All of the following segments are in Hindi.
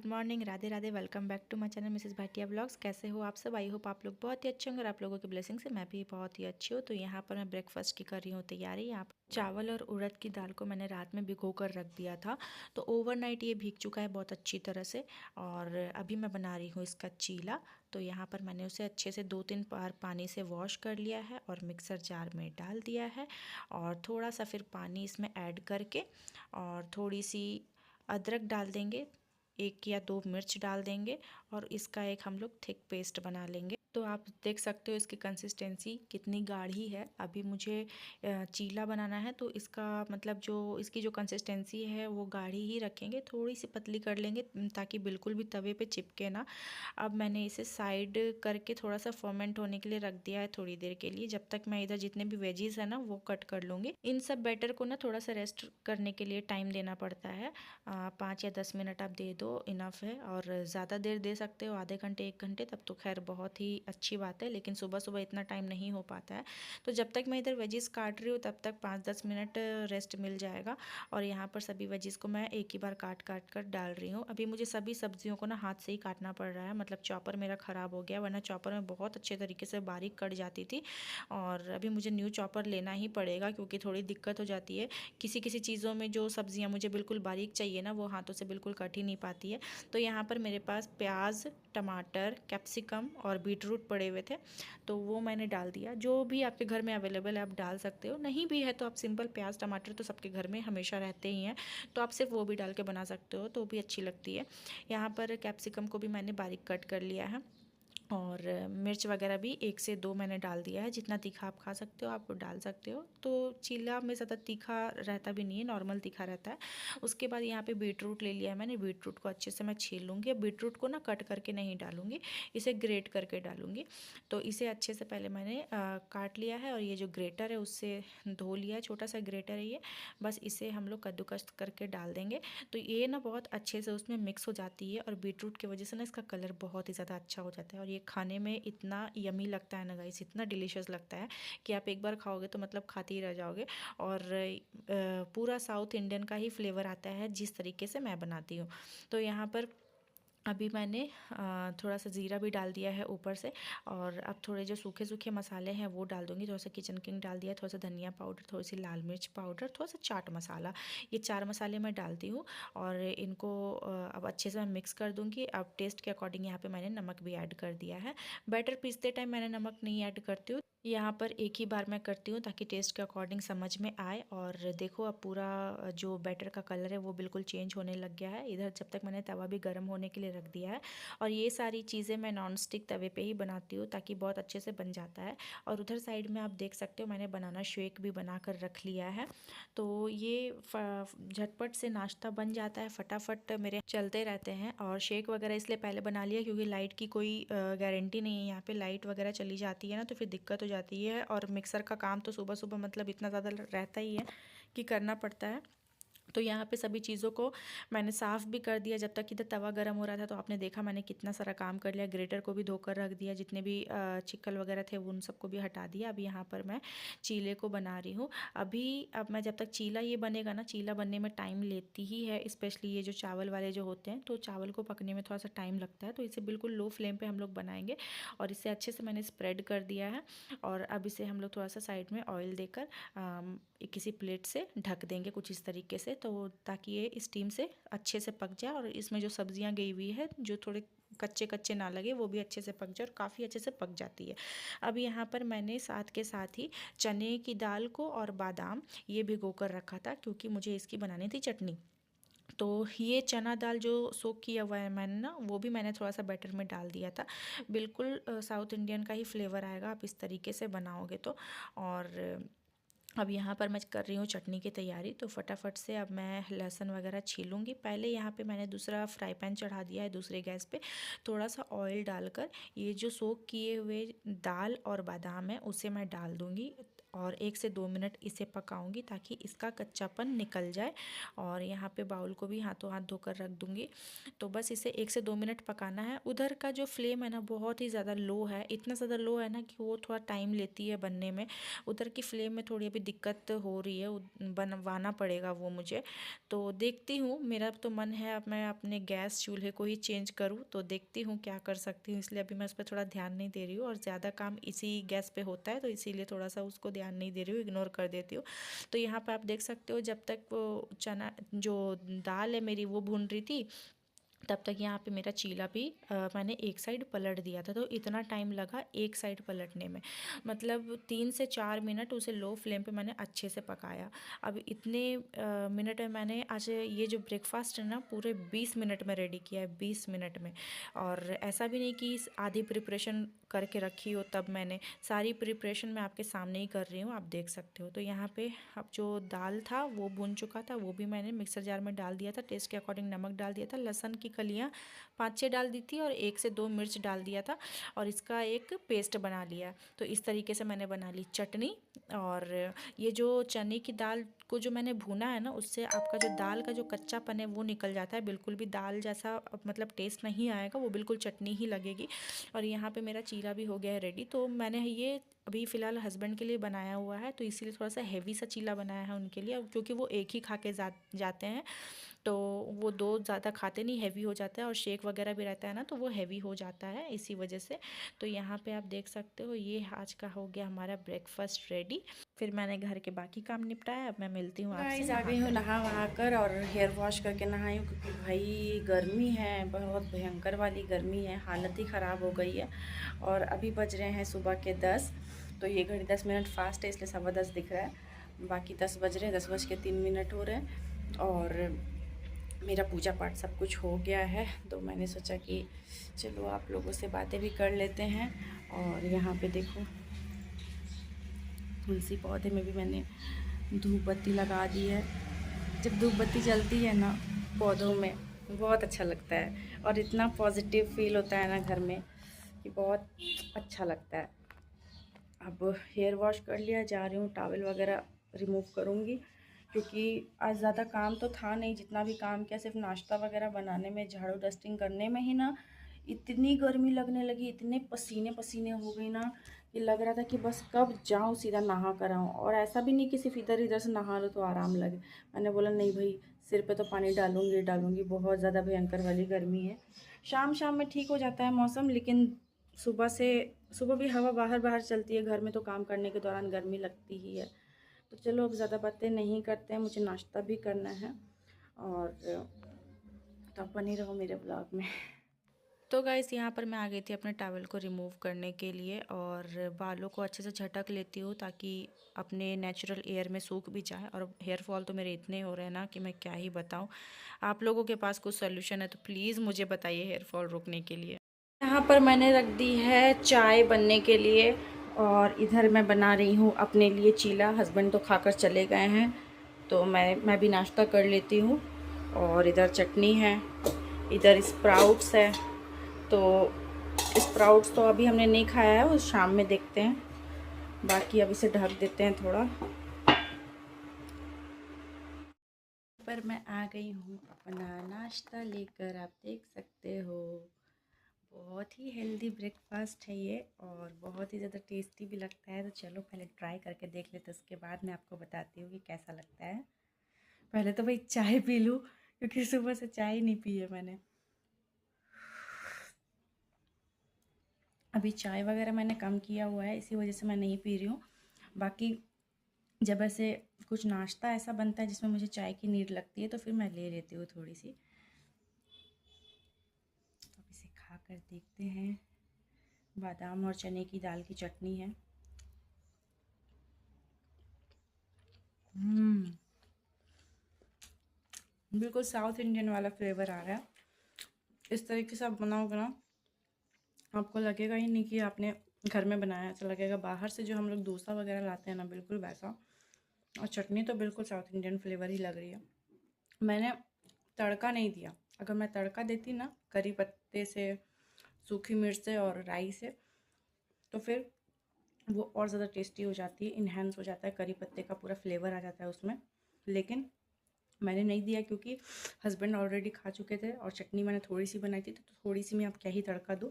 Good morning, Radhe Radhe. Welcome back to my channel Mrs Bhatia blogs. कैसे हो आप सब? आई होप आप लोग बहुत ही अच्छे होंगे और आप लोगों की ब्लेसिंग से मैं भी बहुत ही अच्छी हूँ। तो यहाँ पर मैं ब्रेकफास्ट की कर रही हूँ तैयारी। यहाँ पर चावल और उड़द की दाल को मैंने रात में भिगो कर रख दिया था, तो ओवरनाइट ये भीग चुका है बहुत अच्छी तरह से। और अभी मैं बना रही हूँ इसका चीला। तो यहाँ पर मैंने उसे अच्छे से 2-3 बार पानी से वॉश कर लिया है और मिक्सर जार में डाल दिया है। और थोड़ा सा फिर पानी इसमें ऐड करके और थोड़ी सी अदरक डाल देंगे, 1 या 2 मिर्च डाल देंगे और इसका एक हम लोग थिक पेस्ट बना लेंगे। तो आप देख सकते हो इसकी कंसिस्टेंसी कितनी गाढ़ी है। अभी मुझे चीला बनाना है तो इसका मतलब जो इसकी जो कंसिस्टेंसी है वो गाढ़ी ही रखेंगे, थोड़ी सी पतली कर लेंगे ताकि बिल्कुल भी तवे पे चिपके ना। अब मैंने इसे साइड करके थोड़ा सा फर्मेंट होने के लिए रख दिया है थोड़ी देर के लिए, जब तक मैं इधर जितने भी वेजीज है ना वो कट कर लूँगी। इन सब बैटर को ना थोड़ा सा रेस्ट करने के लिए टाइम देना पड़ता है। 5 या 10 मिनट आप दे दो, इनफ है। और ज़्यादा देर दे सकते हो, आधे घंटे 1 घंटे, तब तो खैर बहुत ही अच्छी बात है। लेकिन सुबह सुबह इतना टाइम नहीं हो पाता है, तो जब तक मैं इधर वेजिस काट रही हूँ तब तक 5-10 मिनट रेस्ट मिल जाएगा। और यहाँ पर सभी वेजिस को मैं एक ही बार काट काट कर डाल रही हूँ। अभी मुझे सभी सब्जियों को ना हाथ से ही काटना पड़ रहा है, मतलब चॉपर मेरा ख़राब हो गया, वरना चॉपर में बहुत अच्छे तरीके से बारीक कट जाती थी। और अभी मुझे न्यू चॉपर लेना ही पड़ेगा क्योंकि थोड़ी दिक्कत हो जाती है। किसी किसी चीज़ों में जो सब्जियाँ मुझे बिल्कुल बारीक चाहिए ना वो हाथों से बिल्कुल कट ही नहीं पाती है। तो यहाँ पर मेरे पास प्याज, टमाटर, कैप्सिकम और बीटरूट पड़े हुए थे, तो वो मैंने डाल दिया। जो भी आपके घर में अवेलेबल है आप डाल सकते हो, नहीं भी है तो आप सिंपल प्याज टमाटर तो सबके घर में हमेशा रहते ही हैं, तो आप सिर्फ वो भी डाल के बना सकते हो तो भी अच्छी लगती है। यहाँ पर कैप्सिकम को भी मैंने बारीक कट कर लिया है और मिर्च वगैरह भी 1 से 2 मैंने डाल दिया है। जितना तीखा आप खा सकते हो आप डाल सकते हो। तो चीला में ज़्यादा तीखा रहता भी नहीं है, नॉर्मल तीखा रहता है। उसके बाद यहाँ पे बीटरूट ले लिया है मैंने। बीटरूट को अच्छे से मैं छील लूँगी। अब बीटरूट को ना कट करके नहीं डालूँगी, इसे ग्रेट करके डालूँगी। तो इसे अच्छे से पहले मैंने काट लिया है और ये जो ग्रेटर है उससे धो लिया है, छोटा सा ग्रेटर है ये। बस इसे हम लोग कद्दूकस करके डाल देंगे तो ये ना बहुत अच्छे से उसमें मिक्स हो जाती है। और बीटरूट की वजह से ना इसका कलर बहुत ही ज़्यादा अच्छा हो जाता है और ये खाने में इतना यमी लगता है ना गाइस, इतना डिलीशियस लगता है कि आप एक बार खाओगे तो मतलब खाते ही रह जाओगे। और पूरा साउथ इंडियन का ही फ्लेवर आता है जिस तरीके से मैं बनाती हूँ। तो यहाँ पर अभी मैंने थोड़ा सा ज़ीरा भी डाल दिया है ऊपर से। और अब थोड़े जो सूखे सूखे मसाले हैं वो डाल दूँगी। थोड़ा सा किचन किंग डाल दिया, थोड़ा सा धनिया पाउडर, थोड़ी सी लाल मिर्च पाउडर, थोड़ा सा चाट मसाला, ये 4 मसाले मैं डालती हूँ। और इनको अब अच्छे से मैं मिक्स कर दूँगी। अब टेस्ट के अकॉर्डिंग यहाँ पे मैंने नमक भी ऐड कर दिया है। बैटर पीसते टाइम मैंने नमक नहीं ऐड करती हूँ, यहाँ पर एक ही बार मैं करती हूँ ताकि टेस्ट के अकॉर्डिंग समझ में आए। और देखो अब पूरा जो बैटर का कलर है वो बिल्कुल चेंज होने लग गया है। इधर जब तक मैंने तवा भी गर्म होने के लिए रख दिया है। और ये सारी चीज़ें मैं नॉन स्टिक तवे पे ही बनाती हूँ ताकि बहुत अच्छे से बन जाता है। और उधर साइड में आप देख सकते हो मैंने बनाना शेक भी बना कर रख लिया है। तो ये झटपट से नाश्ता बन जाता है, फटाफट मेरे चलते रहते हैं। और शेक वगैरह इसलिए पहले बना लिया क्योंकि लाइट की कोई गारंटी नहीं है, यहाँ पे लाइट वगैरह चली जाती है ना तो फिर दिक्कत हो जाती है। और मिक्सर का काम तो सुबह सुबह मतलब इतना ज़्यादा रहता ही है कि करना पड़ता है। तो यहाँ पे सभी चीज़ों को मैंने साफ़ भी कर दिया। जब तक इधर तवा गर्म हो रहा था तो आपने देखा मैंने कितना सारा काम कर लिया। ग्रेटर को भी धोकर रख दिया, जितने भी चिक्कल वगैरह थे उन सबको भी हटा दिया। अब यहाँ पर मैं चीले को बना रही हूँ। अब मैं जब तक चीला ये बनेगा ना, चीला बनने में टाइम लेती ही है, स्पेशली ये जो चावल वाले जो होते हैं तो चावल को पकने में थोड़ा सा टाइम लगता है। तो इसे बिल्कुल लो फ्लेम पर हम लोग बनाएंगे। और इसे अच्छे से मैंने स्प्रेड कर दिया है। और अब इसे हम लोग थोड़ा सा साइड में ऑयल देकर किसी प्लेट से ढक देंगे कुछ इस तरीके से, तो ताकि ये स्टीम से अच्छे से पक जाए। और इसमें जो सब्जियां गई हुई है जो थोड़े कच्चे कच्चे ना लगे वो भी अच्छे से पक जाए और काफ़ी अच्छे से पक जाती है। अब यहाँ पर मैंने साथ के साथ ही चने की दाल को और बादाम ये भिगो कर रखा था क्योंकि मुझे इसकी बनानी थी चटनी। तो ये चना दाल जो सोक किया हुआ है मैंने ना वो भी मैंने थोड़ा सा बैटर में डाल दिया था। बिल्कुल साउथ इंडियन का ही फ्लेवर आएगा आप इस तरीके से बनाओगे तो। और अब यहाँ पर मैं कर रही हूँ चटनी की तैयारी। तो फटाफट से अब मैं लहसुन वगैरह छीलूँगी। पहले यहाँ पे मैंने दूसरा फ्राई पैन चढ़ा दिया है दूसरे गैस पे। थोड़ा सा ऑयल डालकर ये जो सोक किए हुए दाल और बादाम है उसे मैं डाल दूँगी। और 1 से 2 मिनट इसे पकाऊंगी ताकि इसका कच्चापन निकल जाए। और यहाँ पे बाउल को भी हाथों हाथ धोकर रख दूंगी। तो बस इसे 1 से 2 मिनट पकाना है। उधर का जो फ्लेम है ना बहुत ही ज़्यादा लो है, इतना ज़्यादा लो है ना कि वो थोड़ा टाइम लेती है बनने में। उधर की फ्लेम में थोड़ी अभी दिक्कत हो रही है, बनवाना पड़ेगा वो मुझे। तो देखती हूँ, मेरा तो मन है अब मैं अपने गैस चूल्हे को ही चेंज करूँ, तो देखती हूँ क्या कर सकती हूँ। इसलिए अभी मैं उस पर थोड़ा ध्यान नहीं दे रही हूँ, और ज़्यादा काम इसी गैस पे होता है तो इसीलिए थोड़ा सा उसको ध्यान नहीं दे रही हूँ, इग्नोर कर देती हूँ। तो यहाँ पर आप देख सकते हो जब तक वो चना जो दाल है मेरी वो भून रही थी, तब तक यहाँ पे मेरा चीला भी मैंने एक साइड पलट दिया था। तो इतना टाइम लगा एक साइड पलटने में, मतलब 3 से 4 मिनट उसे लो फ्लेम पे मैंने अच्छे से पकाया। अब इतने मिनट में मैंने आज ये जो ब्रेकफास्ट है ना पूरे 20 मिनट में रेडी किया है, 20 मिनट में। और ऐसा भी नहीं कि आधी प्रिपरेशन करके रखी हो, तब मैंने सारी प्रिपरेशन मैं आपके सामने ही कर रही हूँ, आप देख सकते हो। तो यहाँ पे अब जो दाल था वो भुन चुका था, वो भी मैंने मिक्सर जार में डाल दिया था, टेस्ट के अकॉर्डिंग नमक डाल दिया था, लहसुन की कलियाँ 5-6 डाल दी थी और 1 से 2 मिर्च डाल दिया था, और इसका एक पेस्ट बना लिया। तो इस तरीके से मैंने बना ली चटनी। और ये जो चने की दाल को जो मैंने भुना है ना, उससे आपका जो दाल का जो कच्चापन है वो निकल जाता है, बिल्कुल भी दाल जैसा मतलब टेस्ट नहीं आएगा, वो बिल्कुल चटनी ही लगेगी। और यहाँ पे मेरा चीला भी हो गया है रेडी। तो मैंने ये अभी फ़िलहाल हस्बैंड के लिए बनाया हुआ है, तो इसीलिए थोड़ा सा हैवी सा चीला बनाया है उनके लिए, क्योंकि वो एक ही खा के जाते हैं। तो वो 2 ज़्यादा खाते नहीं, हैवी हो जाता है, और शेक वगैरह भी रहता है ना तो वो हैवी हो जाता है इसी वजह से। तो यहाँ पे आप देख सकते हो ये आज का हो गया हमारा ब्रेकफास्ट रेडी। फिर मैंने घर के बाकी काम निपटाया, अब मैं मिलती हूँ आपसे गाइस आ गई हूँ नहा वहा कर, और हेयर वॉश करके नहाई हूँ क्योंकि भाई गर्मी है, बहुत भयंकर वाली गर्मी है, हालत ही ख़राब हो गई है। और अभी बज रहे हैं सुबह के 10। तो ये घड़ी 10 मिनट फास्ट है इसलिए 10:15 दिख रहा है, बाकी 10 बज रहे हैं, 10:03 हो रहे हैं। और मेरा पूजा पाठ सब कुछ हो गया है, तो मैंने सोचा कि चलो आप लोगों से बातें भी कर लेते हैं। और यहाँ पे देखो तुलसी पौधे में भी मैंने धूप बत्ती लगा दी है। जब धूप बत्ती जलती है ना पौधों में, बहुत अच्छा लगता है, और इतना पॉजिटिव फील होता है ना घर में कि बहुत अच्छा लगता है। अब हेयर वॉश कर लिया, जा रही हूँ टॉवल वगैरह रिमूव करूँगी, क्योंकि आज ज़्यादा काम तो था नहीं। जितना भी काम किया सिर्फ नाश्ता वगैरह बनाने में, झाड़ू डस्टिंग करने में ही ना इतनी गर्मी लगने लगी, इतने पसीने पसीने हो गई ना कि लग रहा था कि बस कब जाऊँ सीधा नहा कर आऊँ। और ऐसा भी नहीं कि सिर्फ इधर इधर से नहा लो तो आराम लगे। मैंने बोला नहीं भाई, सिर पे तो पानी डालूंगी डालूंगी, बहुत ज़्यादा भयंकर वाली गर्मी है। शाम शाम में ठीक हो जाता है मौसम, लेकिन सुबह से सुबह भी हवा बाहर बाहर चलती है, घर में तो काम करने के दौरान गर्मी लगती ही है। तो चलो अब ज़्यादा बातें नहीं करते हैं, मुझे नाश्ता भी करना है। और तो आप बने रहो मेरे ब्लॉग में। तो गाइस यहाँ पर मैं आ गई थी अपने टॉवल को रिमूव करने के लिए, और बालों को अच्छे से झटक लेती हूँ ताकि अपने नेचुरल एयर में सूख भी जाए। और हेयर फॉल तो मेरे इतने हो रहे हैं ना कि मैं क्या ही बताऊँ। आप लोगों के पास कुछ सोल्यूशन है तो प्लीज़ मुझे बताइए हेयर फॉल रोकने के लिए। यहाँ पर मैंने रख दी है चाय बनने के लिए, और इधर मैं बना रही हूँ अपने लिए चीला। हस्बैंड तो खाकर चले गए हैं, तो मैं भी नाश्ता कर लेती हूँ। और इधर चटनी है, इधर स्प्राउट्स है। तो स्प्राउट्स तो अभी हमने नहीं खाया है, वो शाम में देखते हैं। बाकी अब इसे ढक देते हैं थोड़ा। पर मैं आ गई हूँ अपना नाश्ता लेकर, आप देख सकते हो। बहुत ही हेल्दी ब्रेकफास्ट है ये, और बहुत ही ज़्यादा टेस्टी भी लगता है। तो चलो पहले ट्राई करके देख लेते, उसके बाद मैं आपको बताती हूँ कि कैसा लगता है। पहले तो भाई चाय पी लूँ, क्योंकि सुबह से चाय ही नहीं पी है मैंने। अभी चाय वगैरह मैंने कम किया हुआ है, इसी वजह से मैं नहीं पी रही हूँ। बाकी जब ऐसे कुछ नाश्ता ऐसा बनता है जिसमें मुझे चाय की नीड लगती है तो फिर मैं ले लेती हूँ थोड़ी सी। अब इसे खा कर देखते हैं। बादाम और चने की दाल की चटनी है। बिल्कुल साउथ इंडियन वाला फ्लेवर आ रहा है। इस तरीके से आप बनाओगे ना, आपको लगेगा ही नहीं कि आपने घर में बनाया, ऐसा लगेगा बाहर से जो हम लोग डोसा वगैरह लाते हैं ना, बिल्कुल वैसा। और चटनी तो बिल्कुल साउथ इंडियन फ्लेवर ही लग रही है। मैंने तड़का नहीं दिया, अगर मैं तड़का देती ना करी पत्ते से, सूखी मिर्च से और राई से, तो फिर वो और ज़्यादा टेस्टी हो जाती है, इन्हेंस हो जाता है, करी पत्ते का पूरा फ्लेवर आ जाता है उसमें। लेकिन मैंने नहीं दिया क्योंकि हस्बैंड ऑलरेडी खा चुके थे और चटनी मैंने थोड़ी सी बनाई थी, तो थोड़ी सी मैं अब क्या ही तड़का दूँ।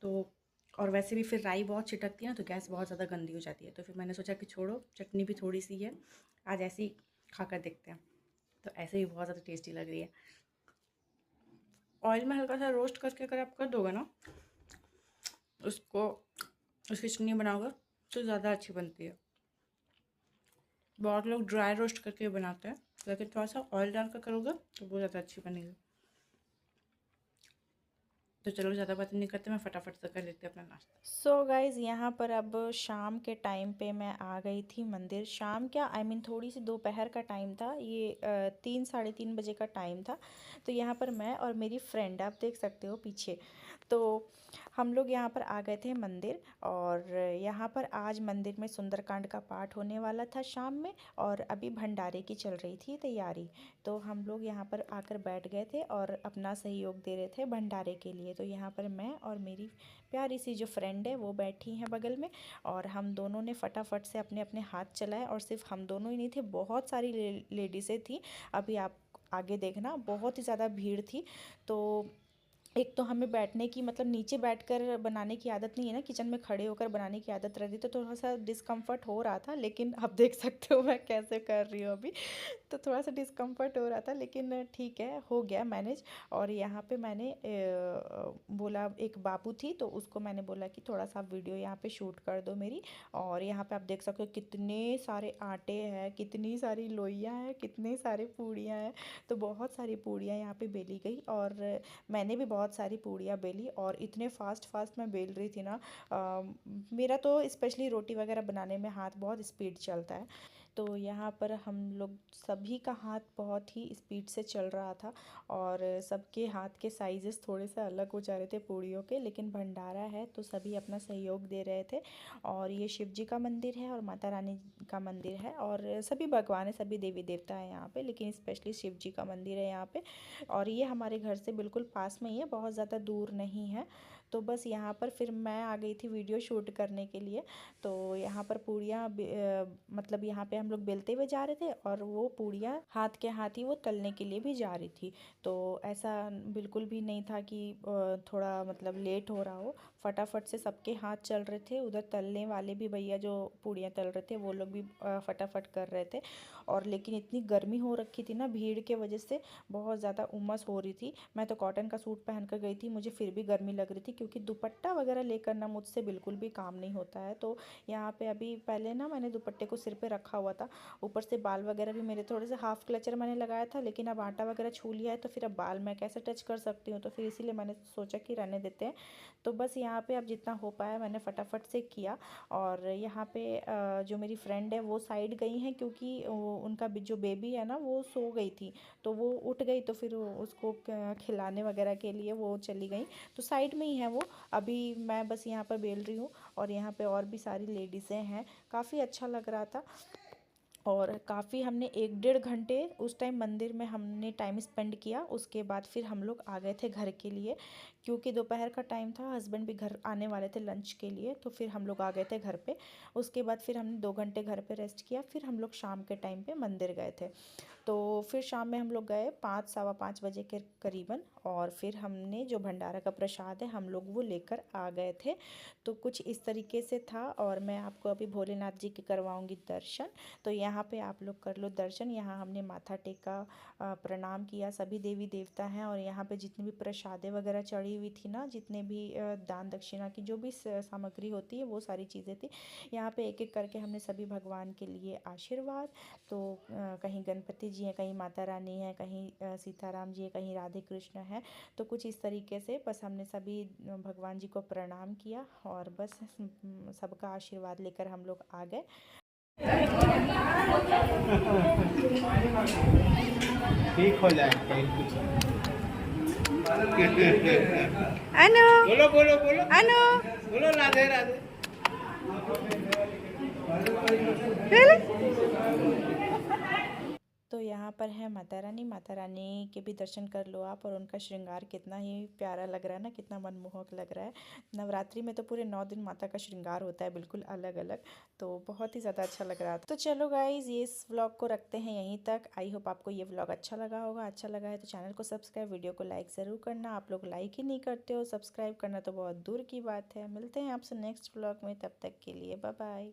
तो और वैसे भी फिर राई बहुत छिटकती है ना, तो गैस बहुत ज़्यादा गंदी हो जाती है। तो फिर मैंने सोचा कि छोड़ो, चटनी भी थोड़ी सी है, आज ऐसे ही खा कर देखते हैं। तो ऐसे ही बहुत ज़्यादा टेस्टी लग रही है। ऑयल में हल्का सा रोस्ट करके अगर आप कर दोगे ना उसको, उसकी चटनी बनाओगे तो ज़्यादा अच्छी बनती है। बहुत लोग ड्राई रोस्ट करके बनाते हैं, लेकिन थोड़ा सा ऑयल डाल कर करोगे तो बहुत ज़्यादा अच्छी बनेगी। तो चलो ज़्यादा बातें नहीं करते, मैं फटाफट से कर लेती हूँ अपना नाश्ता। सो गाइज़ यहाँ पर अब शाम के टाइम पे मैं आ गई थी मंदिर। शाम क्या, आई मीन थोड़ी सी दोपहर का टाइम था, ये 3 साढ़े 3 बजे का टाइम था। तो यहाँ पर मैं और मेरी फ्रेंड, आप देख सकते हो पीछे, तो हम लोग यहाँ पर आ गए थे मंदिर। और यहाँ पर आज मंदिर में सुंदरकांड का पाठ होने वाला था शाम में, और अभी भंडारे की चल रही थी तैयारी। तो हम लोग यहाँ पर आकर बैठ गए थे और अपना सहयोग दे रहे थे भंडारे के लिए। तो यहाँ पर मैं और मेरी प्यारी सी जो फ्रेंड है वो बैठी हैं बगल में, और हम दोनों ने फटाफट से अपने अपने हाथ चलाए। और सिर्फ हम दोनों ही नहीं थे, बहुत सारी लेडीज़ें थी। अभी आप आगे देखना, बहुत ही ज़्यादा भीड़ थी। तो एक तो हमें बैठने की, मतलब नीचे बैठकर बनाने की आदत नहीं है ना, किचन में खड़े होकर बनाने की आदत रहती, तो थोड़ा सा डिस्कम्फर्ट हो रहा था। लेकिन आप देख सकते हो मैं कैसे कर रही हूँ अभी। तो थोड़ा सा डिस्कम्फर्ट हो रहा था, लेकिन ठीक है, हो गया मैनेज। और यहाँ पे मैंने बोला, एक बाबू थी तो उसको मैंने बोला कि थोड़ा सा वीडियो यहाँ पे शूट कर दो मेरी। और यहाँ पे आप देख सकते हो कितने सारे आटे हैं, कितनी सारी लोइयाँ हैं, कितने सारे पूड़ियाँ हैं। तो बहुत सारी पूड़ियाँ यहाँ पे बेली गई, और मैंने भी बहुत सारी पूड़ियाँ बेली। और इतने फास्ट फास्ट मैं बेल रही थी ना, मेरा तो स्पेशली रोटी वगैरह बनाने में हाथ बहुत स्पीड चलता है। तो यहाँ पर हम लोग सभी का हाथ बहुत ही स्पीड से चल रहा था, और सबके हाथ के साइजेस थोड़े से अलग हो जा रहे थे पूड़ियों के। लेकिन भंडारा है तो सभी अपना सहयोग दे रहे थे। और ये शिव जी का मंदिर है और माता रानी का मंदिर है, और सभी भगवान है, सभी देवी देवता है यहाँ पे, लेकिन स्पेशली शिव जी का मंदिर है यहाँ पे। और ये हमारे घर से बिल्कुल पास में ही है, बहुत ज़्यादा दूर नहीं है। तो बस यहाँ पर फिर मैं आ गई थी वीडियो शूट करने के लिए। तो यहाँ पर पूड़ियाँ मतलब यहाँ पे हम लोग बेलते हुए जा रहे थे, और वो पूड़ियाँ हाथ के हाथ ही वो तलने के लिए भी जा रही थी। तो ऐसा बिल्कुल भी नहीं था कि थोड़ा मतलब लेट हो रहा हो। फटाफट से सबके हाथ चल रहे थे, उधर तलने वाले भी भैया जो पूड़ियाँ तल रहे थे वो लोग भी फटाफट कर रहे थे। और लेकिन इतनी गर्मी हो रखी थी ना, भीड़ के वजह से बहुत ज़्यादा उमस हो रही थी। मैं तो कॉटन का सूट पहन कर गई थी, मुझे फिर भी गर्मी लग रही थी, क्योंकि दुपट्टा वगैरह लेकर ना मुझसे बिल्कुल भी काम नहीं होता है। तो यहाँ पे अभी पहले ना मैंने दुपट्टे को सिर पे रखा हुआ था, ऊपर से बाल वगैरह भी मेरे थोड़े से हाफ क्लचर मैंने लगाया था, लेकिन अब आटा वगैरह छू लिया है तो फिर अब बाल मैं कैसे टच कर सकती हूँ, तो फिर इसीलिए मैंने सोचा कि रहने देते हैं। तो बस यहाँ पे अब जितना हो पाया मैंने फटाफट से किया। और यहाँ पे जो मेरी फ्रेंड है वो साइड गई हैं, क्योंकि उनका जो बेबी है ना वो सो गई थी, तो वो उठ गई, तो फिर उसको खिलाने वगैरह के लिए वो चली गई। तो साइड में ही है वो। अभी मैं बस यहाँ पर बेल रही हूँ, और यहाँ पे और भी सारी लेडीज़ें हैं। काफ़ी अच्छा लग रहा था, और काफ़ी हमने 1 डेढ़ घंटे उस टाइम मंदिर में हमने टाइम स्पेंड किया। उसके बाद फिर हम लोग आ गए थे घर के लिए, क्योंकि दोपहर का टाइम था, हस्बैंड भी घर आने वाले थे लंच के लिए, तो फिर हम लोग आ गए थे घर पे। उसके बाद फिर हमने 2 घंटे घर पे रेस्ट किया, फिर हम लोग शाम के टाइम पे मंदिर गए थे। तो फिर शाम में हम लोग गए 5 सवा 5 बजे के करीबन, और फिर हमने जो भंडारा का प्रसाद है हम लोग वो लेकर आ गए थे। तो कुछ इस तरीके से था, और मैं आपको अभी भोलेनाथ जी के करवाऊंगी दर्शन। तो यहाँ पे आप लोग कर लो दर्शन। यहाँ हमने माथा टेका, प्रणाम किया, सभी देवी देवता हैं। और यहाँ पे जितनी भी प्रसादें वगैरह चढ़ी हुई थी ना, जितने भी दान दक्षिणा की जो भी सामग्री होती है वो सारी चीज़ें थी। यहाँ पे एक एक करके हमने सभी भगवान के लिए आशीर्वाद। तो कहीं गणपति जी हैं, कहीं माता रानी हैं, कहीं सीताराम जी हैं, कहीं राधे कृष्ण हैं। तो कुछ इस तरीके से बस हमने सभी भगवान जी को प्रणाम किया, और बस सबका आशीर्वाद लेकर हम लोग आ गए। ठीक हो जाए। अनु, बोलो बोलो बोलो अनु, बोलो, राधे राधे। really? तो यहाँ पर है माता रानी के भी दर्शन कर लो आप। और उनका श्रृंगार कितना ही प्यारा लग रहा है ना, कितना मनमोहक लग रहा है। नवरात्रि में तो पूरे 9 दिन माता का श्रृंगार होता है बिल्कुल अलग अलग, तो बहुत ही ज़्यादा अच्छा लग रहा था। तो चलो गाइज, ये इस व्लॉग को रखते हैं यहीं तक। आई होप आपको ये व्लॉग अच्छा लगा होगा। अच्छा लगा है तो चैनल को सब्सक्राइब, वीडियो को लाइक ज़रूर करना। आप लोग लाइक ही नहीं करते हो, सब्सक्राइब करना तो बहुत दूर की बात है। मिलते हैं आपसे नेक्स्ट व्लॉग में, तब तक के लिए बाय बाय।